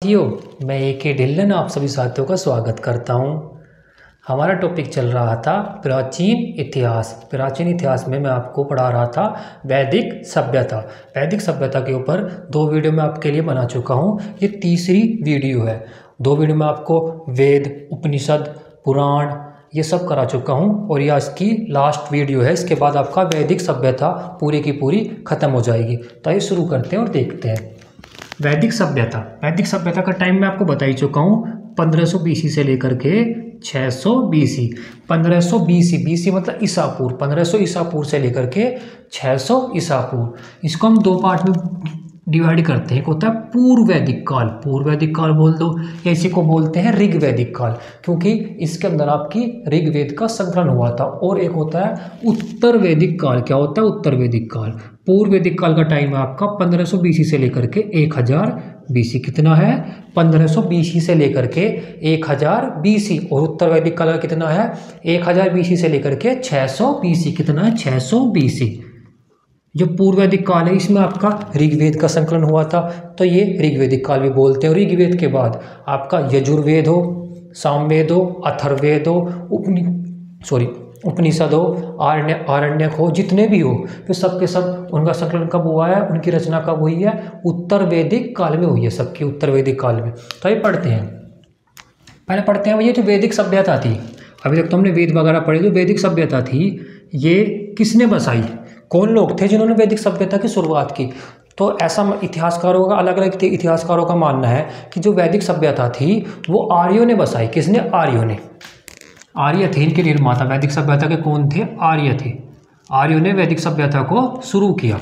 साथियों, मैं ए.के. ढिल्लन आप सभी साथियों का स्वागत करता हूं। हमारा टॉपिक चल रहा था प्राचीन इतिहास। प्राचीन इतिहास में मैं आपको पढ़ा रहा था वैदिक सभ्यता। वैदिक सभ्यता के ऊपर 2 वीडियो मैं आपके लिए बना चुका हूं। ये तीसरी वीडियो है। 2 वीडियो में आपको वेद, उपनिषद, पुराण ये सब करा चुका हूं और यह इसकी लास्ट वीडियो है। इसके बाद आपका वैदिक सभ्यता पूरी की पूरी खत्म हो जाएगी। तो आइए शुरू करते हैं और देखते हैं वैदिक सभ्यता। वैदिक सभ्यता का टाइम मैं आपको बता ही चुका हूँ, 1500 BC से लेकर के 600 BC। 1500 BC, BC मतलब ईसा पूर्व, 1500 ईसा पूर्व से लेकर के 600 ईसा पूर्व। इसको हम 2 पार्ट में डिवाइड करते हैं। एक होता है पूर्व वैदिक काल, पूर्व वैदिक काल बोल दो, या इसी को बोलते हैं ऋग वैदिक काल, क्योंकि इसके अंदर आपकी ऋग्वेद का संकलन हुआ था। और एक होता है उत्तर वैदिक काल। क्या होता है उत्तर वैदिक काल? पूर्व वैदिक काल का टाइम है आपका 1500 BC से लेकर के 1000 BC। कितना है? 1500 BC से लेकर के 1000 BC। और उत्तर वैदिक काल का कितना है? 1000 BC से लेकर के 600 BC। कितना है? 600 BC। जो पूर्व वैदिक काल है इसमें आपका ऋग्वेद का संकलन हुआ था, तो ये ऋग्वेदिक काल भी बोलते हैं। और ऋग्वेद के बाद आपका यजुर्वेद हो, सामवेद हो, अथर्ववेद हो, उपनिषद हो, आरण्यक हो, जितने भी हो, तो सब के सब उनका संकलन कब हुआ है, उनकी रचना कब हुई है? उत्तर वैदिक काल में हुई है, सबकी उत्तर वैदिक काल में। तो ये पढ़ते हैं, पहले पढ़ते हैं भैया जो वैदिक सभ्यता थी। अभी तक तो हमने वेद वगैरह पढ़ी। जो वैदिक सभ्यता थी ये किसने बसाई? कौन लोग थे जिन्होंने वैदिक सभ्यता की शुरुआत की? तो ऐसा इतिहासकारों का, अलग अलग इतिहासकारों का मानना है कि जो वैदिक सभ्यता थी वो आर्यों ने बसाई। किसने? आर्यों ने। आर्य थे इनके निर्माता। वैदिक सभ्यता के कौन थे? आर्य थे। आर्यों ने वैदिक सभ्यता को शुरू किया।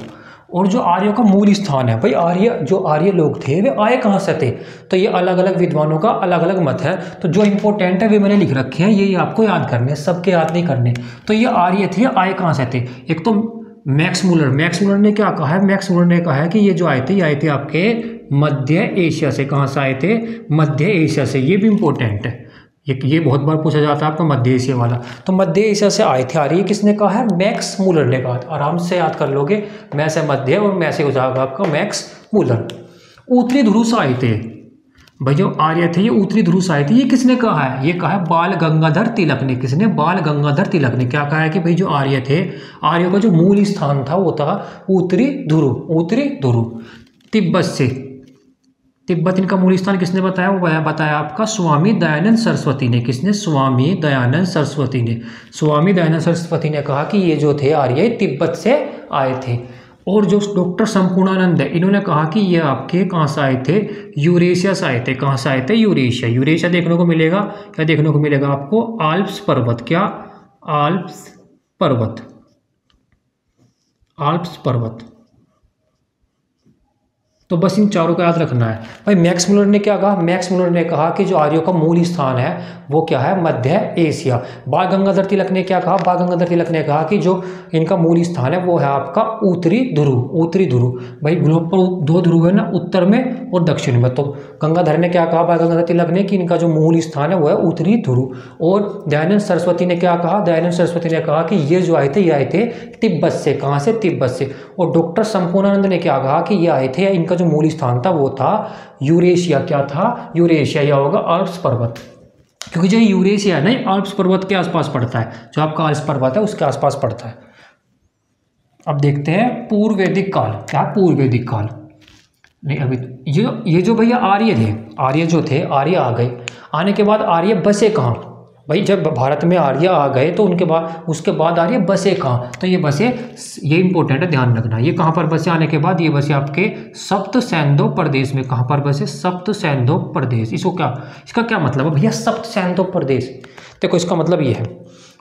और जो आर्यों का मूल स्थान है भाई, जो आर्य लोग थे वे आए कहाँ से थे? तो ये अलग अलग विद्वानों का अलग अलग मत है। तो जो इंपॉर्टेंट है वे मैंने लिख रखे हैं, ये आपको याद करने, सबके याद नहीं करने। तो ये आर्य थे, आए कहाँ से थे? एक तो मैक्स मुलर ने क्या कहा है? मैक्स मुलर ने कहा है कि ये जो आए थे आपके मध्य एशिया से। कहाँ से आए थे? मध्य एशिया से। ये भी इंपॉर्टेंट है, ये बहुत बार पूछा जाता है आपका मध्य एशिया वाला। तो मध्य एशिया से आए थे आर्य, किसने कहा है? मैक्स मुलर ने कहा। आराम से याद कर लोगे, मैं से मध्य और मैं से हो जाएगा आपका मैक्स मुलर। उत्तरी ध्रुव से आए थे भाई जो आर्य थे, ये उत्तरी ध्रुव से आए थे। ये किसने कहा है? ये कहा है बाल गंगाधर तिलक ने। किसने? बाल गंगाधर तिलक ने। क्या कहा है कि भाई जो आर्य थे, आर्यों का जो मूल स्थान था वो था उत्तरी ध्रुव। उत्तरी ध्रुव तिब्बत से। तिब्बत इनका मूल स्थान किसने बताया? वो बताया आपका स्वामी दयानंद सरस्वती ने। किसने? स्वामी दयानंद सरस्वती ने। स्वामी दयानंद सरस्वती ने कहा कि ये जो थे आर्य तिब्बत से आए थे। और जो डॉक्टर संपूर्णानंद है, इन्होंने कहा कि ये आपके कहाँ से आए थे? यूरेशिया से आए थे। कहाँ से आए थे? यूरेशिया। यूरेशिया देखने को मिलेगा, क्या देखने को मिलेगा आपको? आल्प्स पर्वत। क्या? आल्प्स पर्वत। आल्प्स पर्वत। तो बस इन चारों का याद रखना है भाई। मैक्स मुलर ने क्या कहा? मैक्स मुलर ने कहा कि जो आर्यों का मूल स्थान है वो क्या है? मध्य एशिया। बाल गंगाधर तिलक ने क्या कहा? बाल गंगाधर तिलक ने कहा कि जो इनका मूल स्थान है वो है आपका उत्तरी ध्रुव। उत्तरी ध्रुव भाई, ग्लोब पर 2 ध्रुव है ना, उत्तर में और दक्षिण में। तो गंगाधर ने क्या कहा? बाल गंगाधर तिलक ने कि इनका जो मूल स्थान है वो है उत्तरी ध्रुव। और दयानंद सरस्वती ने क्या कहा? दयानंद सरस्वती ने कहा कि ये जो आए थे, ये आए थे तिब्बत से। कहाँ से? तिब्बत से। और डॉक्टर संपूर्णानंद ने क्या कहा कि ये आए थे, इनका जो मूल स्थान था वो था यूरेशिया। क्या था? यूरेशिया, या होगा आल्प्स पर्वत। क्योंकि जो यूरेशिया है ना, आल्प्स पर्वत के आसपास पड़ता है। जो आपका आल्प्स पर्वत है उसके आसपास पड़ता है। अब देखते हैं पूर्व वैदिक काल। क्या? पूर्व वैदिक काल नहीं, अभी ये जो भैया आर्य थे, आर्य जो थे, आर्य आ गए। आने के बाद आर्य बसे कहाँ भाई? जब भारत में आर्य आ गए तो उसके बाद आर्य बसे कहाँ? तो ये बसे, ये इंपॉर्टेंट है, ध्यान रखना। ये कहाँ पर बसे? आने के बाद ये बसे आपके सप्त सैंधव प्रदेश में। कहाँ पर बसे? सप्त सैंधव प्रदेश। इसका क्या मतलब है भैया? सप्त सैंधव प्रदेश, देखो इसका मतलब ये है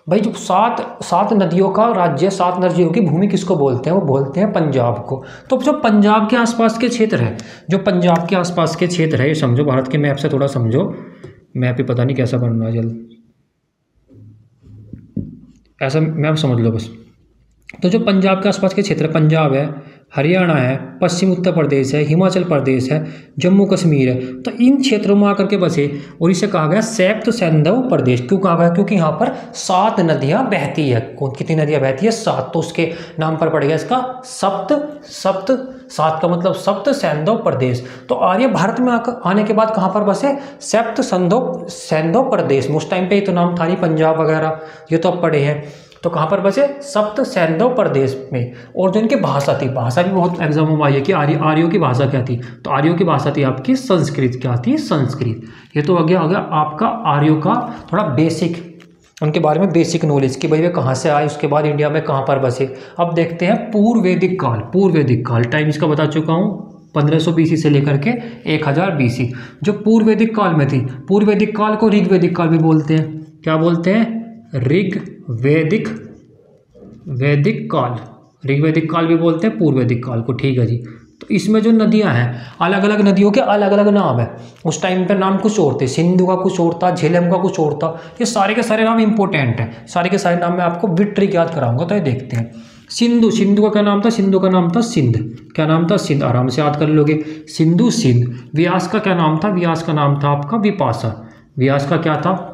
भाई, जो 7 नदियों का राज्य, 7 नदियों की भूमि किसको बोलते हैं? वो बोलते हैं पंजाब को। तो जो पंजाब के आसपास के क्षेत्र है, जो पंजाब के आसपास के क्षेत्र है, ये समझो, भारत के मैप से थोड़ा समझो। मैप ही पता नहीं कैसा बनना है, जल्द ऐसा मैप समझ लो बस। तो जो पंजाब के आसपास के क्षेत्र, पंजाब है, हरियाणा है, पश्चिम उत्तर प्रदेश है, हिमाचल प्रदेश है, जम्मू कश्मीर है। तो इन क्षेत्रों में आकर के बसे और इसे कहा गया सैप्त सैंधव प्रदेश। क्यों कहा गया? क्योंकि यहाँ पर 7 नदियाँ बहती है। कितनी नदियाँ बहती है? 7। तो उसके नाम पर पड़ गया इसका सप्त 7 का मतलब सप्त सैंधव प्रदेश। तो आर्य भारत में आने के बाद कहाँ पर बसे? सैप्त सैंधव प्रदेश। उस टाइम पे ही तो नाम था नहीं, पंजाब वगैरह ये तो अब पढ़े हैं। तो कहाँ पर बसे? सप्त सैंधव प्रदेश में। और जो इनकी भाषा थी, भाषा भी बहुत एग्जाम में आई है कि आर्यों की भाषा क्या थी? तो आर्यों की भाषा थी आपकी संस्कृत। क्या थी? संस्कृत। ये तो हो गया आपका आर्यों का थोड़ा बेसिक, उनके बारे में बेसिक नॉलेज कि भाई वे कहाँ से आए, उसके बाद इंडिया में कहाँ पर बसे। अब देखते हैं पूर्व वैदिक काल। पूर्व वैदिक काल टाइम इसका बता चुका हूँ, 1500 BC से लेकर के 1000 BC जो पूर्व वैदिक काल में थी। पूर्व वैदिक काल को ऋग वैदिक काल भी बोलते हैं। क्या बोलते हैं? ऋग वैदिक काल। ऋग वैदिक काल भी बोलते हैं, पूर्व वैदिक काल को। ठीक है जी। तो इसमें जो नदियां हैं, अलग अलग नदियों के अलग अलग नाम है। उस टाइम पे नाम कुछ और थे, सिंधु का कुछ और था, झेलम का कुछ और था। ये सारे के सारे नाम इंपॉर्टेंट हैं। सारे के सारे नाम मैं आपको बिट ट्रिक याद कराऊंगा। तो ये देखते हैं। सिंधु का क्या नाम था? सिंधु का नाम था सिंध। क्या नाम था? सिंध। आराम से याद कर लोगे, सिंधु सिंध। व्यास का क्या नाम था? व्यास का नाम था आपका विपाशा। व्यास का क्या था?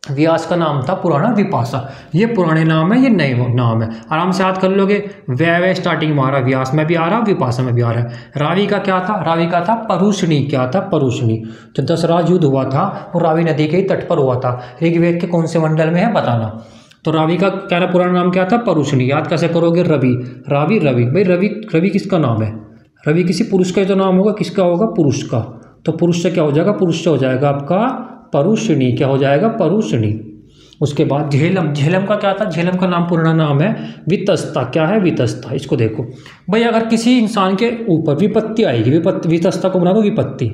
व्यास का नाम था पुराना विपाशा। ये पुराने नाम है, ये नए नाम है। आराम से याद कर लोगे। वै स्टार्टिंग में आ रहा, व्यास में भी आ रहा, विपाशा में भी आ रहा है। रावी का क्या था? रावी का था परुष्णी। क्या था? परुष्णी। जो दशराज युद्ध हुआ था वो रावी नदी के ही तट पर हुआ था। ऋग्वेद के कौन से मंडल में है बताना। तो रावी का क्या पुराना नाम क्या था? परुष्णी। याद कैसे करोगे? रवि। रवि भाई रवि किसका नाम है? रवि किसी पुरुष का जो नाम होगा, किसका होगा? पुरुष का। तो पुरुष से क्या हो जाएगा? पुरुष से हो जाएगा आपका परुष्णी। क्या हो जाएगा? परुष्णी। उसके बाद झेलम का क्या था? झेलम का नाम पुराना नाम है वितस्ता। क्या है? वितस्ता। इसको देखो भाई, अगर किसी इंसान के ऊपर विपत्ति आएगी, वितस्ता को बना दो विपत्ति।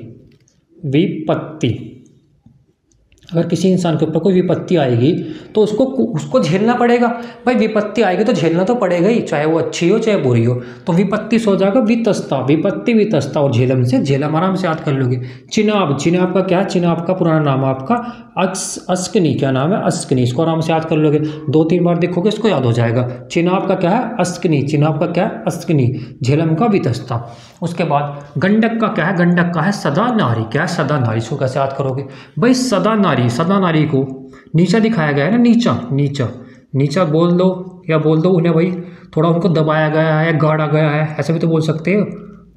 अगर किसी इंसान के ऊपर कोई विपत्ति आएगी तो उसको झेलना पड़ेगा। भाई विपत्ति आएगी तो झेलना तो पड़ेगा ही, चाहे वो अच्छी हो चाहे बुरी हो। तो विपत्ति से हो जाएगा वितस्ता। विपत्ति वितस्ता। और झेलम से झेलम। आराम से याद कर लोगे। चिनाब का क्या है? चिनाब का पुराना नाम आपका अस्कनी। क्या नाम है? अस्कनी। इसको आराम से याद कर लोगे, 2-3 बार देखोगे इसको याद हो जाएगा। चिनाब का क्या है? अस्कनी। चिनाब का क्या है? अस्कनी। झेलम का वितस्ता। उसके बाद गंडक का क्या है? गंडक का है सदा नारी। क्या है? सदा नारी। इसको कैसे याद करोगे भाई? सदा नारी को नीचा दिखाया गया है ना, नीचा बोल दो या बोल दो उन्हें भाई, थोड़ा उनको दबाया गया है, गाड़ा गया है, ऐसे भी तो बोल सकते हो।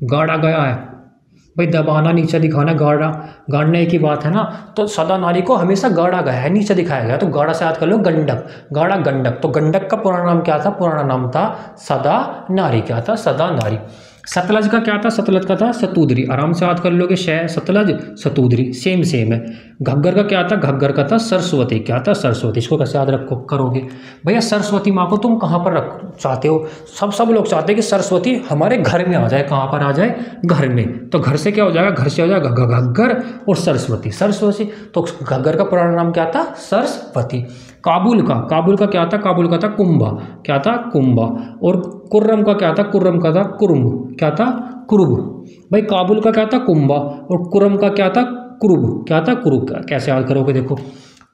गाड़ा गया है भाई, दबाना, नीचा दिखाना, गाड़ना एक ही बात है ना। तो सदा नारी को हमेशा गाड़ा गया है, नीचा दिखाया गया। तो गाड़ा से याद कर लो गंडक। गाड़ा गंडक। तो गंडक का पुराना नाम क्या था? पुराना नाम था सदा नारी। क्या था? सदा नारी। सतलज का क्या था? सतलज का था सतुद्री। आराम से याद कर लोगे। सतलज सतुद्री सेम है। घग्गर का क्या था? घग्गर का था सरस्वती। क्या था? सरस्वती। इसको कैसे याद करोगे भैया? सरस्वती माँ को तुम कहाँ पर चाहते हो? सब लोग चाहते हैं कि सरस्वती हमारे घर में आ जाए। कहाँ पर आ जाए? घर में। तो घर से क्या हो जाएगा? घर से हो जाएगा घग्गर और सरस्वती। तो घग्गर का पुराना नाम क्या था? सरस्वती। काबुल का क्या था? काबुल का था कुंभा। क्या था? कुंभा। और कुर्रम का क्या था? कुर्रम का था कुरुम। क्या था? कुरुब। भाई काबुल का क्या था? कुंभा। और कुरम का क्या था? कुरुब। क्या था? कुरुब। कैसे याद करोगे? देखो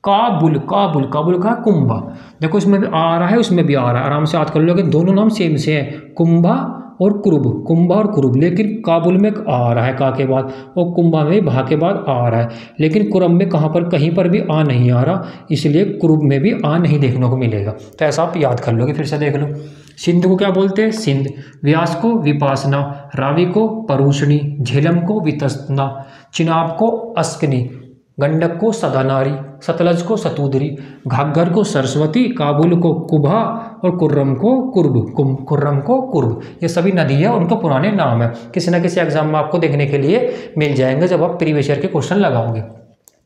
काबुल का कुंभा। देखो इसमें भी आ रहा है, उसमें भी आ रहा है। आराम से याद कर लोगे, दोनों नाम सेम से है, कुंभा और कुरुब। लेकिन काबुल में आ रहा है का के बाद, और कुंभा में भा के बाद आ रहा है। लेकिन कुरम में कहीं पर भी आ नहीं आ रहा, इसलिए कुरुब में भी आ नहीं देखने को मिलेगा। तो ऐसा आप याद कर लोगे। फिर से देख लो। सिंधु को क्या बोलते हैं? सिंध। व्यास को विपासना। रावी को परुष्णी। झेलम को वितस्ना। चिनाब को अस्कनी। गंडक को सदानारी। सतलज को सतुद्री। घाघर को सरस्वती। काबुल को कुभा और कुर्रम को कुर्ब। ये सभी नदी है, उनको पुराने नाम है। किसी न किसी एग्जाम में आपको देखने के लिए मिल जाएंगे जब आप प्रीवियस ईयर के क्वेश्चन लगाओगे।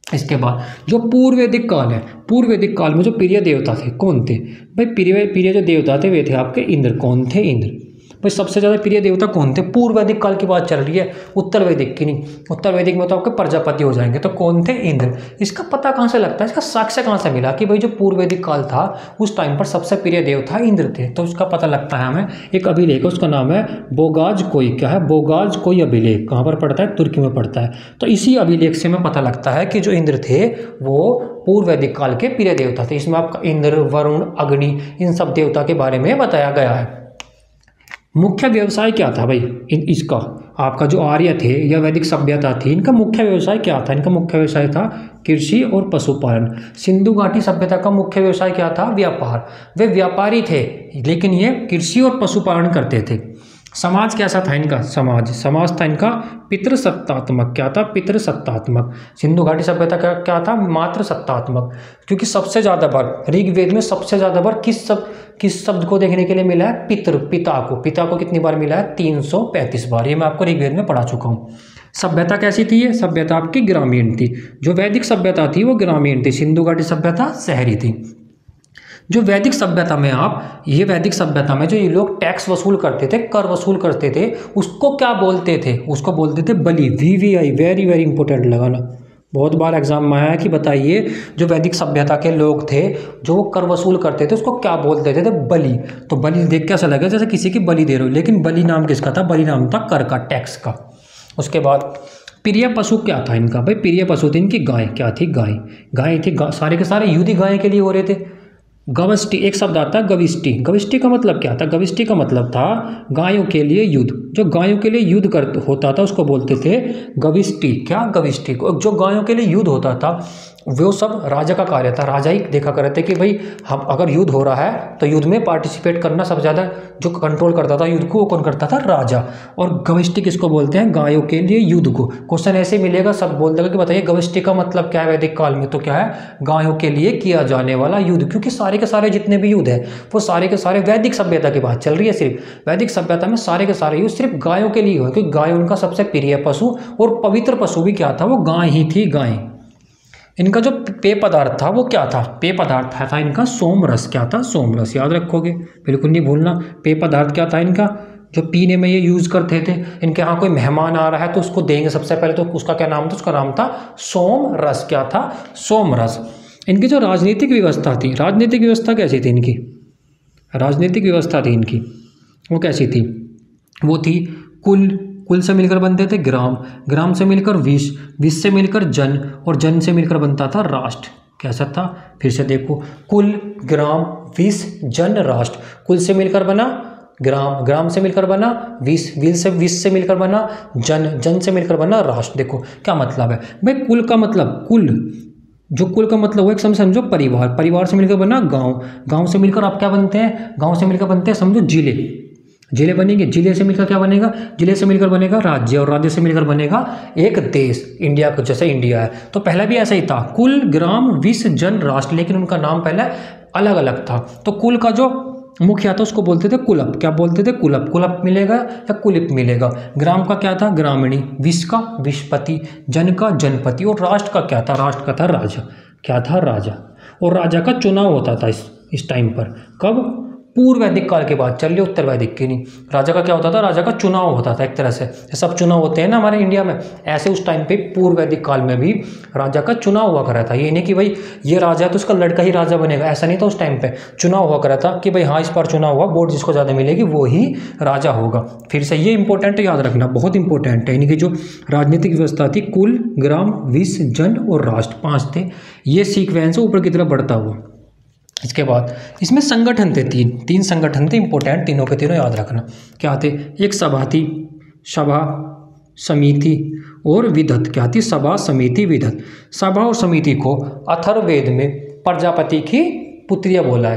इसके बाद जो पूर्व वैदिक काल है, पूर्व वैदिक काल में जो प्रिय देवता थे कौन थे भाई? प्रिय जो देवता थे वे थे आपके इंद्र। कौन थे? इंद्र। भाई सबसे ज़्यादा प्रिय देवता कौन थे? पूर्व वैदिक काल की बात चल रही है, उत्तर वैदिक की नहीं। उत्तर वैदिक में तो आपके प्रजापति हो जाएंगे। तो कौन थे? इंद्र। इसका पता कहाँ से लगता है? इसका साक्ष्य कहाँ से मिला कि भाई जो पूर्व वैदिक काल था उस टाइम पर सबसे प्रिय देवता इंद्र थे? तो उसका पता लगता है हमें, एक अभिलेख है, उसका नाम है बोगाज कोई। क्या है? बोगाज कोई अभिलेख। कहाँ पर पड़ता है? तुर्की में पड़ता है। तो इसी अभिलेख से हमें पता लगता है कि जो इंद्र थे वो पूर्व वैदिक काल के प्रिय देवता थे। इसमें आपका इंद्र, वरुण, अग्नि, इन सब देवता के बारे में बताया गया है। मुख्य व्यवसाय क्या था भाई इसका, आपका जो आर्य थे या वैदिक सभ्यता थी, इनका मुख्य व्यवसाय क्या था? इनका मुख्य व्यवसाय था कृषि और पशुपालन। सिंधु घाटी सभ्यता का मुख्य व्यवसाय क्या था? व्यापार। वे व्यापारी थे, लेकिन ये कृषि और पशुपालन करते थे। समाज कैसा था इनका? समाज था इनका पितृसत्तात्मक। क्या था? पितृसत्तात्मक। सिंधु घाटी सभ्यता का क्या था? मातृ सत्तात्मक। क्योंकि सबसे ज्यादा बार ऋग्वेद में सबसे ज्यादा बार किस शब्द को देखने के लिए मिला है? पिता को कितनी बार मिला है? 335 बार। ये मैं आपको ऋग्वेद में पढ़ा चुका हूँ। सभ्यता कैसी थी? ये सभ्यता आपकी ग्रामीण थी। जो वैदिक सभ्यता थी वो ग्रामीण थी, सिंधु घाटी सभ्यता शहरी थी। जो वैदिक सभ्यता में वैदिक सभ्यता में जो ये लोग टैक्स वसूल करते थे, कर वसूल करते थे, उसको क्या बोलते थे? उसको बोलते थे बलि। VVI, वेरी वेरी इंपॉर्टेंट लगाना, बहुत बार एग्जाम में आया कि बताइए जो वैदिक सभ्यता के लोग थे जो कर वसूल करते थे उसको क्या बोलते थे? बलि। तो बलि देख के ऐसा लगे जैसे किसी की बलि दे रहे हो, लेकिन बलि नाम किसका था? बलि नाम था कर का, टैक्स का। उसके बाद प्रिय पशु क्या था इनका? भाई प्रिय पशु थी इनकी गाय। क्या थी? गाय थी। सारे के सारे युद्ध गाय के लिए हो रहे थे। गविष्टि, एक शब्द आता है गविष्टि। गविष्टि का मतलब क्या था? गविष्टि का मतलब था गायों के लिए युद्ध। जो गायों के लिए युद्ध होता था उसको बोलते थे गविष्टि। क्या? गविष्टि। जो गायों के लिए युद्ध होता था वो सब राजा का कार्य था। राजा ही देखा करते थे कि भाई हम अगर युद्ध हो रहा है तो युद्ध में पार्टिसिपेट करना सबसे ज़्यादा जो कंट्रोल करता था युद्ध को, वो कौन करता था? राजा। और गविष्टि किसको बोलते हैं? गायों के लिए युद्ध को। क्वेश्चन ऐसे मिलेगा, सब बोल देगा कि बताइए गविष्टि का मतलब क्या है वैदिक काल में? तो क्या है? गायों के लिए किया जाने वाला युद्ध। क्योंकि सारे के सारे जितने भी युद्ध है वो सारे के सारे वैदिक सभ्यता की बात चल रही है। सिर्फ वैदिक सभ्यता में सारे के सारे युद्ध सिर्फ गायों के लिए हुए, क्योंकि गाय उनका सबसे प्रिय पशु और पवित्र पशु भी क्या था? वो गाय ही थी, गाय। इनका जो पेय पदार्थ था वो क्या था? पेय पदार्थ था इनका सोमरस। क्या था? सोमरस। याद रखोगे, बिल्कुल नहीं भूलना। पेय पदार्थ क्या था इनका? जो पीने में ये यूज़ करते थे। इनके यहाँ कोई मेहमान आ रहा है तो उसको देंगे सबसे पहले, तो उसका क्या नाम था? उसका नाम था सोमरस। क्या था? सोमरस। इनकी जो राजनीतिक व्यवस्था थी, राजनीतिक व्यवस्था कैसी थी इनकी? राजनीतिक व्यवस्था थी इनकी वो कैसी थी? वो थी कुल से मिलकर बनते थे ग्राम से मिलकर विश्व से मिलकर जन, और जन से मिलकर बनता था राष्ट्र। कैसा था? फिर से देखो, कुल, ग्राम, विश्व, जन, राष्ट्र। कुल से मिलकर बना ग्राम से मिलकर बना विश्व से मिलकर बना जन से मिलकर बना राष्ट्र। देखो क्या मतलब है भाई। कुल का मतलब कुल का मतलब वो एक समझो परिवार से मिलकर बना गांव से मिलकर आप क्या बनते हैं? गांव से मिलकर बनते हैं समझो जिले बनेंगे। जिले से मिलकर क्या बनेगा? जिले से मिलकर बनेगा राज्य, और राज्य से मिलकर बनेगा एक देश। इंडिया को, जैसे इंडिया है तो पहला भी ऐसा ही था, कुल, ग्राम, विश्व, जन, राष्ट्र, लेकिन उनका नाम पहले अलग अलग था। तो कुल का जो मुखिया था उसको बोलते थे कुलप। क्या बोलते थे? कुलप मिलेगा या कुलिप मिलेगा। ग्राम का क्या था? ग्रामीणी। विश्व का विश्वपति, जन का जनपति, और राष्ट्र का क्या था? राष्ट्र का था राजा। क्या था? राजा। और राजा का चुनाव होता था इस टाइम पर। कब? पूर्व वैदिक काल की बात चल रही है, उत्तर वैदिक की नहीं। राजा का क्या होता था? राजा का चुनाव होता था। एक तरह से सब चुनाव होते हैं ना हमारे इंडिया में, ऐसे उस टाइम पे पूर्व वैदिक काल में भी राजा का चुनाव हुआ करा था। ये नहीं कि भाई ये राजा है तो उसका लड़का ही राजा बनेगा, ऐसा नहीं था। उस टाइम पे चुनाव हुआ करा था कि भाई हाँ इस बार चुनाव हुआ, वोट जिसको ज़्यादा मिलेगी वो ही राजा होगा। फिर से ये इंपॉर्टेंट है, याद रखना, बहुत इंपॉर्टेंट है। इनकी जो राजनीतिक व्यवस्था थी, कुल, ग्राम, विश्व, जन और राष्ट्र, 5 थे। ये सीक्वेंस ऊपर की तरफ बढ़ता हुआ। इसके बाद इसमें संगठन थे, तीन संगठन थे इंपॉर्टेंट, तीनों के तीनों याद रखना। क्या थे? एक सभा थी, सभा, समिति और विधत। क्या थी? सभा, समिति, विधत। सभा और समिति को अथर्ववेद में प्रजापति की पुत्रिया बोला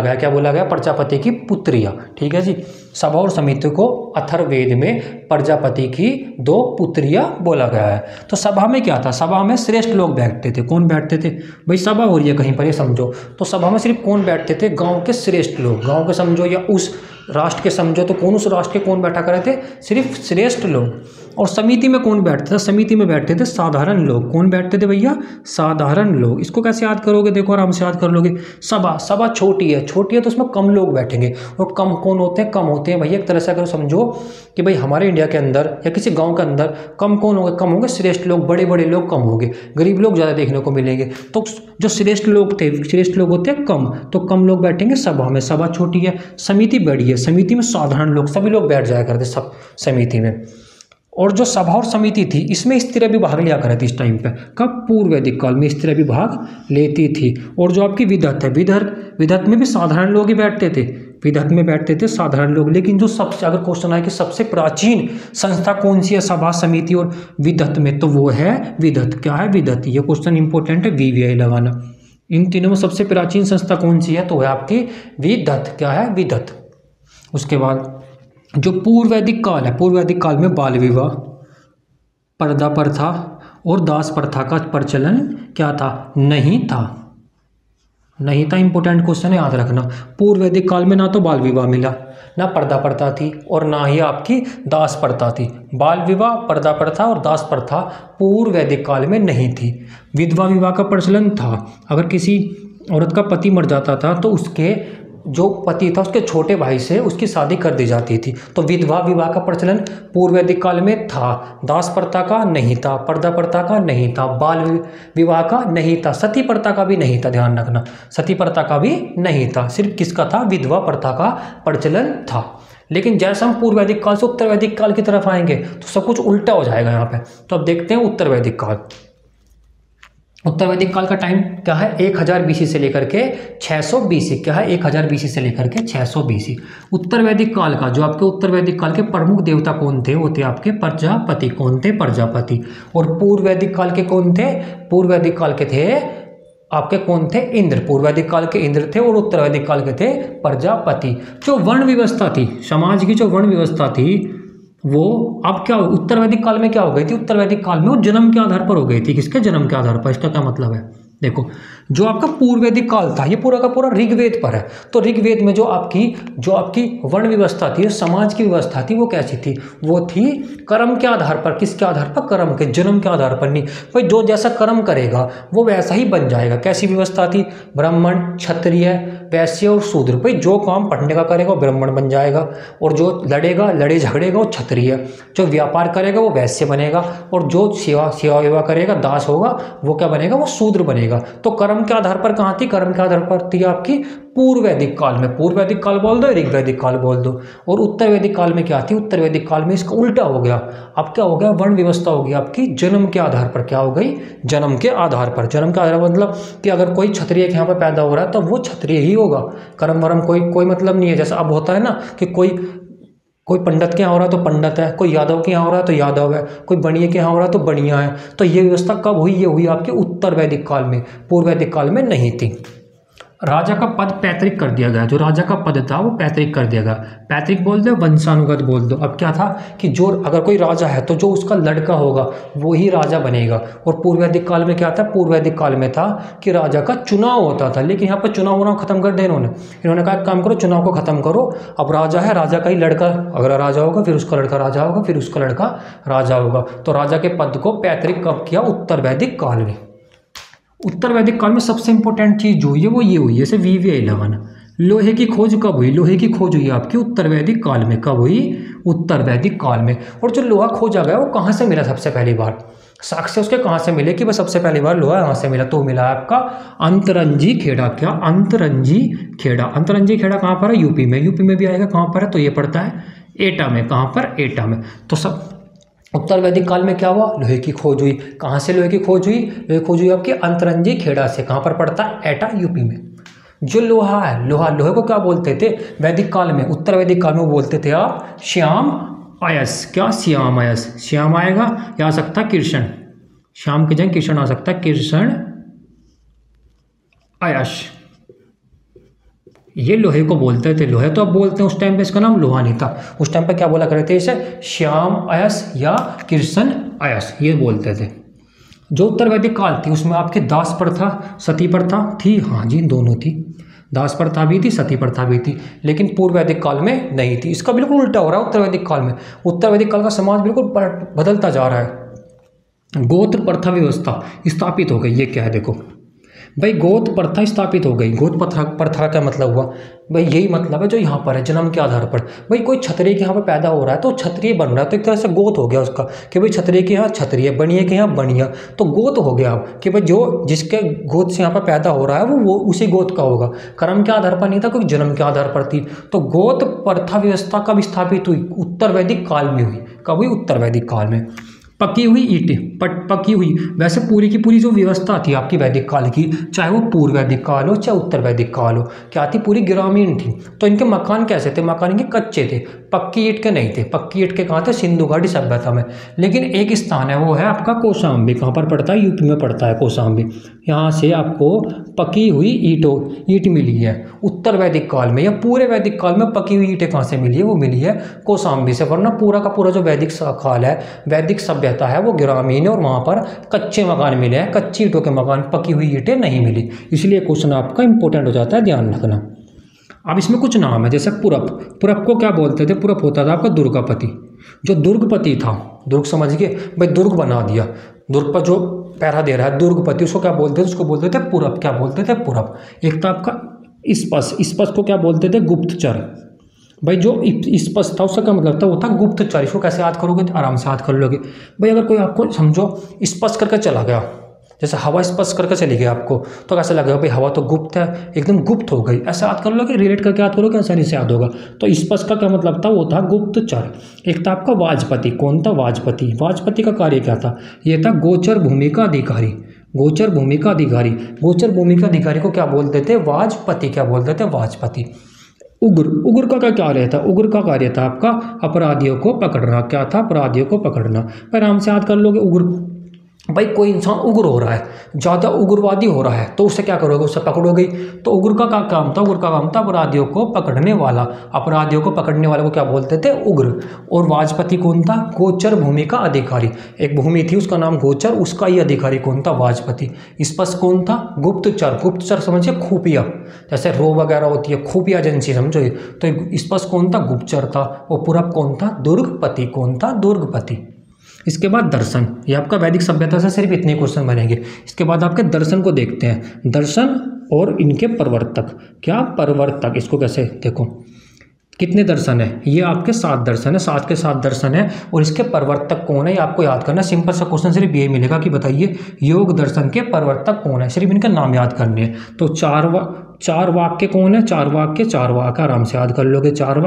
गया। क्या बोला गया? प्रजापति की पुत्रिया। ठीक है जी। सभा और समिति को अथर्ववेद में प्रजापति की 2 पुत्रिया बोला गया है। तो सभा में क्या था? सभा में श्रेष्ठ लोग बैठते थे। कौन बैठते थे भाई? सभा हो रही है कहीं पर, ये समझो, तो सभा में सिर्फ कौन बैठते थे? गांव के श्रेष्ठ लोग। गांव के समझो या उस राष्ट्र के समझो, तो कौन उस राष्ट्र के कौन बैठा करे थे? सिर्फ श्रेष्ठ लोग। और समिति में कौन बैठता था? समिति में बैठते थे साधारण लोग। कौन बैठते थे भैया? साधारण लोग। इसको कैसे याद करोगे? देखो आराम से याद कर लोगे। सभा छोटी है तो उसमें कम लोग बैठेंगे। और कम कौन होते हैं? कम होते हैं भैया, एक तरह से अगर समझो कि भाई हमारे इंडिया के अंदर या किसी गांव के अंदर कम कौन होंगे? कम होंगे श्रेष्ठ लोग, बड़े बड़े लोग कम होंगे, गरीब लोग ज़्यादा देखने को मिलेंगे। तो जो श्रेष्ठ लोग थे, श्रेष्ठ लोग होते हैं कम, तो कम लोग बैठेंगे सभा में। सभा छोटी है। समिति बड़ी है। समिति में साधारण लोग, सभी लोग बैठ जाया करते सब समिति में। और जो सभा और समिति थी इसमें स्त्रियां भी भाग लिया करती इस टाइम पे। कब? पूर्व वैदिक काल में स्त्रियां भी भाग लेती थी। और जो आपकी विधत है, विधत में भी साधारण लोग ही बैठते थे। विदत में बैठते थे साधारण लोग। लेकिन जो सबसे, अगर क्वेश्चन आए कि सबसे प्राचीन संस्था कौन सी है सभा समिति और विदत में, तो वो है विदत। क्या है? विदत। ये क्वेश्चन इंपॉर्टेंट है, वीवीआई लगाना। इन तीनों में सबसे प्राचीन संस्था कौन सी है, तो है आपकी विदत। क्या है? विदत। उसके बाद जो पूर्व वैदिक काल है, पूर्व वैदिक काल में बाल विवाह, पर्दा प्रथा और दास प्रथा का प्रचलन क्या था? नहीं था। नहीं था, इंपॉर्टेंट क्वेश्चन है, याद रखना। पूर्व वैदिक काल में ना तो बाल विवाह मिला, ना पर्दा प्रथा थी और ना ही आपकी दास प्रथा थी। बाल विवाह, पर्दा प्रथा और दास प्रथा पूर्व वैदिक काल में नहीं थी। विधवा विवाह का प्रचलन था। अगर किसी औरत का पति मर जाता था तो उसके जो पति था उसके छोटे भाई से उसकी शादी कर दी जाती थी। तो विधवा विवाह का प्रचलन पूर्व वैदिक काल में था। दास प्रथा का नहीं था, पर्दा प्रथा का नहीं था, बाल विवाह का नहीं था, सती प्रथा का भी नहीं था। ध्यान रखना, सती प्रथा का भी नहीं था। सिर्फ किसका था? विधवा प्रथा का प्रचलन था। लेकिन जैसे हम पूर्व वैदिक काल से उत्तर वैदिक काल की तरफ आएंगे तो सब कुछ उल्टा हो जाएगा यहाँ पे। तो अब देखते हैं उत्तर वैदिक काल। उत्तर वैदिक काल का टाइम क्या है? 1000 BC से लेकर के 600 BC। क्या है? 1000 BC से लेकर के 600 BC। उत्तर वैदिक काल का जो आपके उत्तर वैदिक काल के प्रमुख देवता कौन थे? वो थे आपके प्रजापति। कौन थे? प्रजापति। और पूर्व वैदिक काल के कौन थे? पूर्व वैदिक काल के थे आपके कौन थे? इंद्र। पूर्व वैदिक काल के इंद्र थे और उत्तर वैदिक काल के थे प्रजापति। जो वर्ण व्यवस्था थी, समाज की जो वर्ण व्यवस्था थी, वो अब क्या, उत्तर वैदिक काल में क्या हो गई थी? उत्तर वैदिक काल में वो जन्म के आधार पर हो गई थी। किसके? जन्म के आधार पर। इसका क्या मतलब है? देखो, जो आपका पूर्व वैदिक काल था ये पूरा का पूरा ऋग्वेद पर है। तो ऋग्वेद में जो आपकी वर्ण व्यवस्था थी, समाज की व्यवस्था थी, वो कैसी थी? वो थी कर्म के आधार पर। किसके आधार पर? कर्म के, जन्म के आधार पर नहीं। भाई जो जैसा कर्म करेगा वो वैसा ही बन जाएगा। कैसी व्यवस्था थी? ब्राह्मण, क्षत्रिय, वैश्य और शूद्र। भाई जो काम पढ़ने का करेगा वो ब्राह्मण बन जाएगा, और जो लड़े झगड़ेगा वो क्षत्रिय, जो व्यापार करेगा वो वैश्य बनेगा, और जो सेवा विवाह करेगा, दास होगा, वो क्या बनेगा? वो शूद्र बनेगा। तो कर्म के आधार पर कहाँ थी? कर्म के आधार पर थी आपकी पूर्व वैदिक काल में। पूर्व वैदिक काल बोल दो, ऋग वैदिक काल बोल दो। और उत्तर वैदिक काल में क्या थी? उत्तर वैदिक काल में इसका उल्टा हो गया। अब क्या हो गया? वर्ण व्यवस्था हो गई आपकी जन्म के आधार पर। क्या हो गई? जन्म के आधार पर। जन्म के आधार पर मतलब कि अगर कोई क्षत्रिय के यहाँ पर पैदा हो रहा है तो वो क्षत्रिय ही होगा। कर्म वरम कोई मतलब नहीं है। जैसा अब होता है ना कि कोई पंडित के यहाँ हो रहा है तो पंडित है, कोई यादव के यहाँ हो रहा है तो यादव है, कोई बनिए के यहाँ हो रहा है तो बनिया है। तो ये व्यवस्था कब हुई? ये हुई आपके उत्तर वैदिक काल में, पूर्व वैदिक काल में नहीं थी। राजा का पद पैतृक कर दिया गया। जो राजा का पद था वो पैतृक कर दिया गया। पैतृक बोल दो, वंशानुगत बोल दो। अब क्या था कि जो अगर कोई राजा है तो जो उसका लड़का होगा वो ही राजा बनेगा। और पूर्व वैदिक काल में क्या था? पूर्व वैदिक काल में था कि राजा का चुनाव होता था। लेकिन यहाँ पर चुनाव होना खत्म कर दिया इन्होंने कहा काम करो, चुनाव को खत्म करो। अब राजा है, राजा का ही लड़का अगर राजा होगा, फिर उसका लड़का राजा होगा, फिर उसका लड़का राजा होगा। तो राजा के पद को पैतृक कब किया? उत्तर वैदिक काल में। उत्तर वैदिक काल में सबसे इंपॉर्टेंट चीज जो हुई है वो ये हुई है, जैसे वीवीआई लगाना। लोहे की खोज कब हुई? लोहे की खोज हुई आपकी उत्तर वैदिक काल में। कब हुई? उत्तर वैदिक काल में। और जो लोहा खोजा गया वो कहाँ से मिला सबसे पहली बार? साक्ष्य उसके कहाँ से मिले कि वह सबसे पहली बार लोहा यहाँ से मिला? तो मिला आपका अंतरंजी खेड़ा। क्या? अंतरंजी खेड़ा। अंतरंजी खेड़ा कहाँ पर है? यूपी में। यूपी में भी आएगा। कहाँ पर है? तो ये पड़ता है एटा में। कहाँ पर? एटा में। तो सब उत्तर वैदिक काल में क्या हुआ? लोहे की खोज हुई। कहाँ से लोहे की खोज हुई? लोहे की खोज हुई आपकी अंतरंजी खेड़ा से। कहाँ पर पड़ता है? एटा, यूपी में। जो लोहा है, लोहे को क्या बोलते थे वैदिक काल में? उत्तर वैदिक काल में बोलते थे आप श्याम अयस। क्या? श्याम अयस। श्याम आएगा या आ सकता कृष्ण, श्याम की जगह कृष्ण आ सकता है, कृष्ण अयस। ये लोहे को बोलते थे। लोहे तो अब बोलते हैं, उस टाइम पे इसका नाम लोहा नहीं था। उस टाइम पे क्या बोला करते थे इसे? श्याम अयस या कृष्ण अयस, ये बोलते थे। जो उत्तर वैदिक काल थी उसमें आपके दास प्रथा, सती प्रथा थी। हाँ जी, दोनों थी। दास प्रथा भी थी, सती प्रथा भी थी। लेकिन पूर्व वैदिक काल में नहीं थी। इसका बिल्कुल उल्टा हो रहा है उत्तर वैदिक काल में। उत्तर वैदिक काल का समाज बिल्कुल बदलता जा रहा है। गोत्र प्रथा व्यवस्था स्थापित हो गई। ये क्या है? देखो भाई, गोत्र प्रथा स्थापित हो गई। गोत्र प्रथा का मतलब हुआ भाई यही मतलब है जो यहाँ पर है, जन्म के आधार पर। भाई कोई क्षत्रिय के यहाँ पर पैदा हो रहा है तो क्षत्रिय बन रहा है, तो एक तरह से गोत्र हो गया उसका कि भाई क्षत्रिय के यहाँ क्षत्रिय, बनिए के यहाँ बनिया, तो गोत्र हो गया अब कि भाई जो जिसके गोत्र से यहाँ पर पैदा हो रहा है वो उसी गोत्र का होगा। कर्म के आधार पर नहीं था, क्योंकि जन्म के आधार पर थी। तो गोत्र प्रथा व्यवस्था कब स्थापित हुई? उत्तर वैदिक काल में हुई। कब हुई? उत्तर वैदिक काल में। पकी हुई ईंटें, पकी हुई। वैसे पूरी की पूरी जो व्यवस्था थी आपकी वैदिक काल की, चाहे वो पूर्व वैदिक काल हो चाहे उत्तर वैदिक काल हो, क्या थी, पूरी ग्रामीण थी। तो इनके मकान कैसे थे, मकान इनके कच्चे थे, पक्की ईंट के नहीं थे। पक्की ईंट के कहाँ थे, सिंधु घाटी सभ्यता में। लेकिन एक स्थान है वो है आपका कौशाम्बी। कहाँ पर पड़ता है, यूपी में पड़ता है कौशाम्बी। यहाँ से आपको पकी हुई ईंट मिली है उत्तर वैदिक काल में, या पूरे वैदिक काल में पकी हुई ईंटें कहाँ से मिली है, वो मिली है कौशाम्बी से। वरना पूरा का पूरा जो वैदिक काल है, वैदिक सभ्यता है, वो ग्रामीण है और वहाँ पर कच्चे मकान मिले हैं, कच्ची ईंटों के मकान, पकी हुई ईंटें नहीं मिली। इसलिए क्वेश्चन आपका इंपॉर्टेंट हो जाता है, ध्यान रखना। अब इसमें कुछ नाम है, जैसे पुरप। पुरप को क्या बोलते थे, पुरप होता था आपका दुर्गापति। जो दुर्गपति था, दुर्ग समझ गए भाई, दुर्ग बना दिया, दुर्ग पर जो पहरा दे रहा है दुर्गपति, उसको क्या बोलते थे, उसको बोलते थे पुरप। क्या बोलते थे, पुरप। एक था आपका इस्पस को क्या बोलते थे, गुप्तचर। भाई जो इस्पस था उसका क्या मतलब था, वो था गुप्तचर। इसको कैसे याद करोगे, आराम से याद कर लोगे भाई। अगर कोई आपको समझो स्पर्श करके चला गया, जैसे हवा स्पर्श करके चली गई आपको, तो कैसे लगेगा भाई, हवा तो गुप्त है, एकदम गुप्त हो गई, ऐसा याद कर लोगे, रिलेट करके याद करोगे, आसानी से याद होगा। तो स्पर्श का क्या मतलब था, वो था गुप्तचर। एक था आपका वाजपति। कौन था, वाजपति। वाजपति का कार्य क्या था, ये था गोचर भूमि का अधिकारी। गोचर भूमि का अधिकारी, गोचर भूमि का अधिकारी को क्या बोलते थे, वाजपति। क्या बोलते थे, वाजपति। उग्र, उग्र का क्या कार्य था, उग्र का कार्य था आपका अपराधियों को पकड़ना। क्या था, अपराधियों को पकड़ना। आराम से याद कर लोगे उग्र। भाई कोई इंसान उग्र हो रहा है, ज़्यादा उग्रवादी हो रहा है, तो उससे क्या करोगे, उससे पकड़ोगे। तो उग्र का क्या काम था, उग्र का काम था अपराधियों को पकड़ने वाला। अपराधियों को पकड़ने वाले को क्या बोलते थे, उग्र। और वाजपति कौन था, गोचर भूमि का अधिकारी। एक भूमि थी उसका नाम गोचर, उसका ही अधिकारी कौन था, वाजपति। स्पष्ट कौन था, गुप्तचर। गुप्तचर समझिए खुफिया, जैसे रो वगैरह होती है, खुफिया एजेंसी समझो। तो स्पष्ट कौन था, गुप्तचर था। और पुरप कौन था, दुर्गपति। कौन था, दुर्गपति। इसके बाद दर्शन, ये आपका वैदिक सभ्यता से सिर्फ इतने क्वेश्चन बनेंगे। इसके बाद आपके दर्शन को देखते हैं, दर्शन और इनके प्रवर्तक। क्या, प्रवर्तक। इसको कैसे देखो, कितने दर्शन है, ये आपके 7 दर्शन है, 7 के 7 दर्शन है। और इसके प्रवर्तक कौन है, ये आपको याद करना। सिंपल सा क्वेश्चन सिर्फ ये मिलेगा कि बताइए योग दर्शन के प्रवर्तक कौन है, सिर्फ इनका नाम याद करने हैं। तो चार वाक्य कौन है, चार वाक्य आराम से याद कर लोगे। चार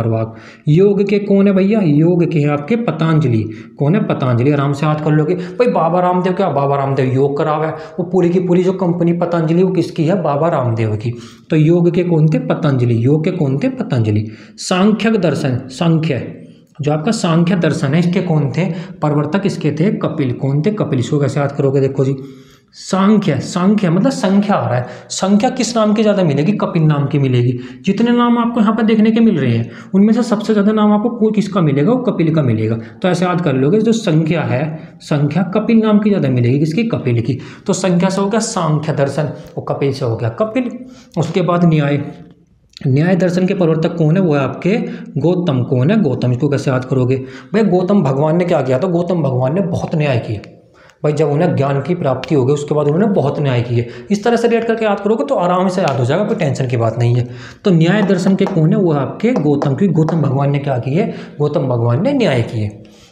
वाक। योग के कौन है भैया, योग के हैं आपके पतंजलि। कौन है, पतंजलि। आराम से याद कर लोगे। भाई बाबा रामदेव, क्या बाबा रामदेव योग करावा है, वो पूरी की पूरी जो कंपनी पतंजलि वो किसकी है, बाबा रामदेव की। तो योग के कौन थे, पतंजलि। योग के कौन थे, पतंजलि। सांख्यक दर्शन, सांख्य जो आपका सांख्य दर्शन है, इसके कौन थे प्रवर्तक, इसके थे कपिल। कौन थे, कपिल। इसको कैसे याद करोगे, देखो जी, सांख्य मतलब संख्या आ रहा है। संख्या किस नाम की ज़्यादा मिलेगी, कपिल नाम की मिलेगी। जितने नाम आपको यहाँ पर देखने के मिल रहे हैं, उनमें से सबसे ज़्यादा नाम आपको किसका मिलेगा, वो कपिल का मिलेगा। तो ऐसे याद कर लोगे, जो संख्या है, संख्या कपिल नाम की ज़्यादा मिलेगी, किसकी, कपिल की। तो संख्या से हो गया सांख्य दर्शन, वो कपिल से हो गया कपिल। उसके बाद न्याय दर्शन के प्रवर्तक कौन है, वो है आपके गौतम। कौन है, गौतम। इसको कैसे याद करोगे भाई, गौतम भगवान ने क्या किया था, गौतम भगवान ने बहुत न्याय किया भाई। जब उन्हें ज्ञान की प्राप्ति हो गई उसके बाद उन्होंने बहुत न्याय किए। इस तरह से रेट करके याद करोगे तो आराम से याद हो जाएगा, कोई टेंशन की बात नहीं है। तो न्याय दर्शन के कौन है, वो है आपके गौतम, क्योंकि गौतम भगवान ने क्या किए, गौतम भगवान ने न्याय किए।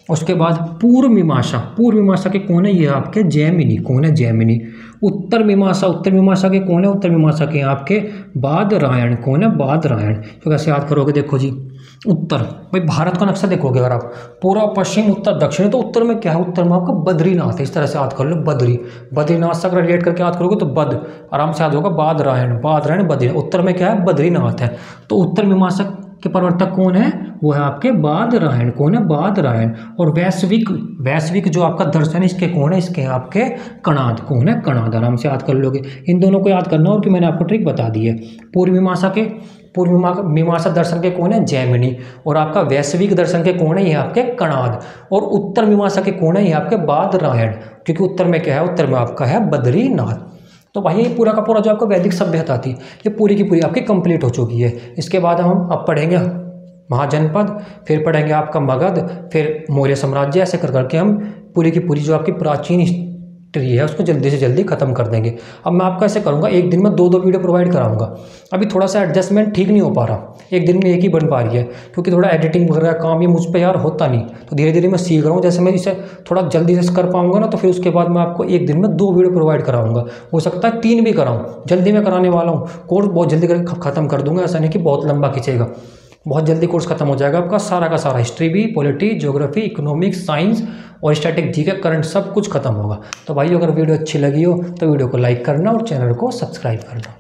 उसके बाद पूर्व मीमांसा के कौन है, ये आपके जैमिनी। कौन है, जैमिनी। उत्तर मीमांसा के कौन है, उत्तर मीमांसा के आपके बादरायण। कौन है, बादरायण। तो कैसे याद करोगे, देखो जी, उत्तर भाई भारत का नक्शा देखोगे अगर आप, पूरा पश्चिम उत्तर दक्षिण, तो उत्तर में क्या है, उत्तर में आपका बद्रीनाथ है। इस तरह से याद कर लो, बद्रीनाथ से अगर रिलेट करके याद करोगे तो आराम से याद होगा, बादरायण बद्रीनाथ। उत्तर में क्या है, बद्रीनाथ है। तो उत्तर मीमांसा के प्रवर्तक कौन है, वो है आपके बादरायण। कौन है, बादरायण। और वैश्विक जो आपका दर्शन है, इसके कौन है, इसके आपके कणाद। कौन है, कणाद। आराम से याद कर लोगे। इन दोनों को याद करना, और कि मैंने आपको ट्रिक बता दी है। पूर्व मीमांसा दर्शन के कौन है, जैमिनी। और आपका वैश्विक दर्शन के कौन है, ये आपके कणाद। और उत्तर मीमांसा के कौन है, ये आपके बादरायण, क्योंकि उत्तर में क्या है, उत्तर में आपका है बद्रीनाथ। तो भाई ये पूरा का पूरा जो आपको वैदिक सभ्यता थी, ये पूरी की पूरी आपकी कंप्लीट हो चुकी है। इसके बाद हम अब पढ़ेंगे महाजनपद, फिर पढ़ेंगे आपका मगध, फिर मौर्य साम्राज्य। ऐसे कर करके हम पूरी की पूरी जो आपकी प्राचीन हिस्ट्री है उसको जल्दी से जल्दी खत्म कर देंगे। अब मैं आपका ऐसे करूँगा, एक दिन में 2 वीडियो प्रोवाइड कराऊंगा। अभी थोड़ा सा एडजस्टमेंट ठीक नहीं हो पा रहा, एक दिन में एक ही बन पा रही है, क्योंकि थोड़ा एडिटिंग वगैरह काम ये मुझ पर यार होता नहीं। तो धीरे धीरे मैं सीख रहा हूँ, जैसे मैं इसे थोड़ा जल्दी से कर पाऊंगा ना, तो फिर उसके बाद मैं आपको एक दिन में 2 वीडियो प्रोवाइड कराऊंगा। हो सकता है 3 भी कराऊँ, जल्दी में कराने वाला हूँ। कोर्स बहुत जल्दी करके ख़त्म कर दूंगा, ऐसा नहीं कि बहुत लंबा खींचेगा। बहुत जल्दी कोर्स खत्म हो जाएगा आपका सारा का सारा, हिस्ट्री भी, पॉलिटी, ज्योग्राफी, इकोनॉमिक्स, साइंस और स्टैटिक, जीके, करंट सब कुछ खत्म होगा। तो भाई अगर वीडियो अच्छी लगी हो तो वीडियो को लाइक करना और चैनल को सब्सक्राइब करना।